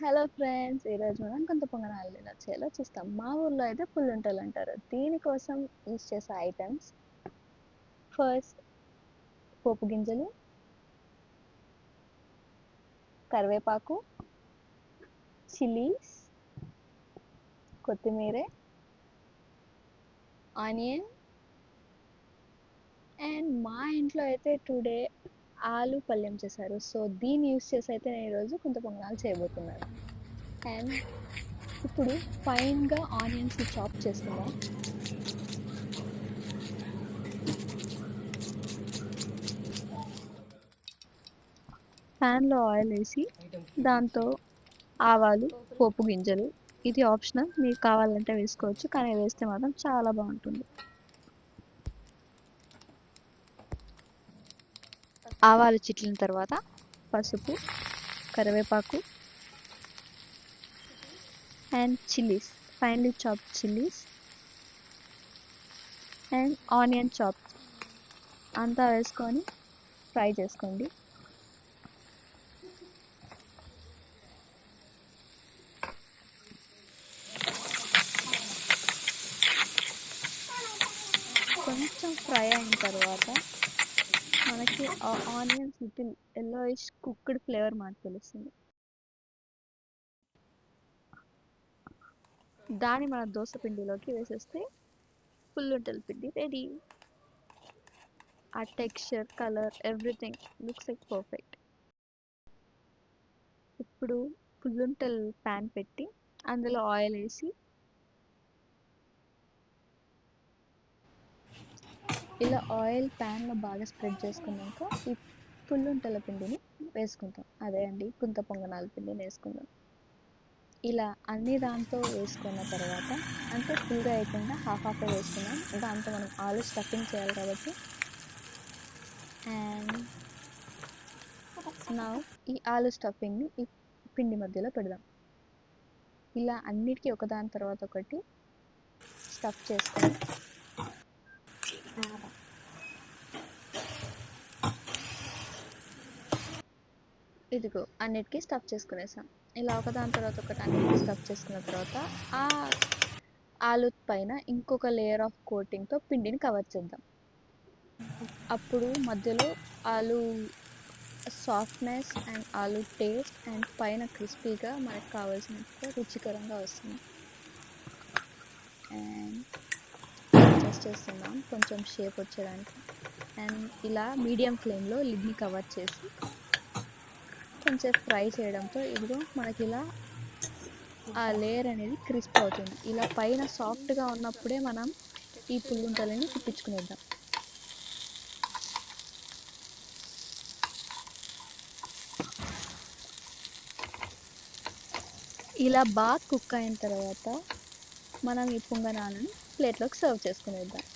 Hello friends, ఈరోజు మనం గుంత పొంగనాలు ఎలా చేయాలో చూస్తాం. మా ఊర్లో అయితే పుల్లుంటలు అంటారు. దీనికోసం యూజ్ చేసే ఐటమ్స్: ఫస్ట్ పోపు గింజలు, కరివేపాకు, చిల్లీస్, కొత్తిమీర, ఆనియన్. అండ్ మా ఇంట్లో అయితే టుడే ఆలు పళ్ళెం చేశారు. సో దీన్ని యూజ్ చేసి అయితే నేను ఈరోజు గుంత పొంగనాలు చేయబోతున్నాను. అండ్ ఇప్పుడు ఫైన్గా ఆనియన్స్ని చాప్ చేసుకుందాం. ప్యాన్లో ఆయిల్ వేసి దాంతో ఆవాలు, పోపు గింజలు, ఇది ఆప్షనల్, మీకు కావాలంటే వేసుకోవచ్చు, కానీ వేస్తే మాత్రం చాలా బాగుంటుంది. ఆవాలు చిట్లిన తర్వాత పసుపు, కరివేపాకు and chillies, finely chop chillies and onion chop అంతా వేసుకొని ఫ్రై చేసుకోండి. కొంచెం ఫ్రై అయిన తర్వాత మనకి onions little yellowish cooked flavour మనకు తెలుస్తుంది. దాన్ని మన దోశ పిండిలోకి వేసేస్తే పుల్లుంటల పిండి రెడీ. ఆ texture, colour, everything looks like perfect. ఇప్పుడు పుల్లుంటల్ ప్యాన్ పెట్టి అందులో ఆయిల్ వేసి ఇలా ఆయిల్ ప్యాన్లో బాగా స్ప్రెడ్ చేసుకున్నాక ఈ పుల్లుంటల పిండిని వేసుకుంటాం. అదే అండి, గుంత పొంగనాల పిండిని వేసుకుందాం. ఇలా అన్ని దాంతో వేసుకున్న తర్వాత, అంటే ఫుల్గా వేయకుండా హాఫ్ వేసుకున్నాం. దాంతో మనం ఆలు స్టఫింగ్ చేయాలి కాబట్టి. అండ్ నా ఈ ఆలు స్టఫింగ్ని ఈ పిండి మధ్యలో పెడదాం. ఇలా అన్నిటికీ ఒకదాని తర్వాత ఒకటి స్టఫ్ చేసుకొని ఇదిగో అన్నిటికీ స్టఫ్ చేసుకునేసాం. ఇలా ఒకదాని తర్వాత ఒకటి అన్నిటికీ స్టఫ్ చేసుకున్న తర్వాత ఆ ఆలు పైన ఇంకొక లేయర్ ఆఫ్ కోటింగ్తో పిండిని కవర్ చేద్దాం. అప్పుడు మధ్యలో ఆలు సాఫ్ట్నెస్ అండ్ ఆలు టేస్ట్ అండ్ పైన క్రిస్పీగా మనకు కావాల్సినట్టుగా రుచికరంగా వస్తుంది. అండ్ అడ్జస్ట్ చేస్తున్నాం కొంచెం షేప్ వచ్చేదానికి. అండ్ ఇలా మీడియం ఫ్లేమ్లో లిడ్ని కవర్ చేసి కొంచెం ఫ్రై చేయడంతో ఇదిగో మనకి ఇలా ఆ లేయర్ అనేది క్రిస్ప్ అవుతుంది. ఇలా పైన సాఫ్ట్గా ఉన్నప్పుడే మనం ఈ పుల్లుంటలని తిప్పించుకునేద్దాం. ఇలా బాగా కుక్ అయిన తర్వాత మనం ఈ పొంగనాలను ప్లేట్లోకి సర్వ్ చేసుకునేద్దాం.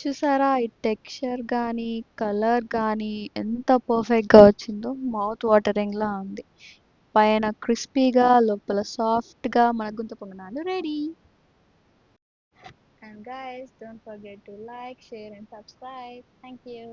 చూసారా, ఈ టెక్స్చర్ కానీ కలర్ కానీ ఎంత పర్ఫెక్ట్గా వచ్చిందో, మౌత్ వాటరింగ్లా ఉంది. పైన క్రిస్పీగా, లోపల సాఫ్ట్గా మన గుంత పొంగనాలు ready. And guys, don't forget to like, share and subscribe. Thank you.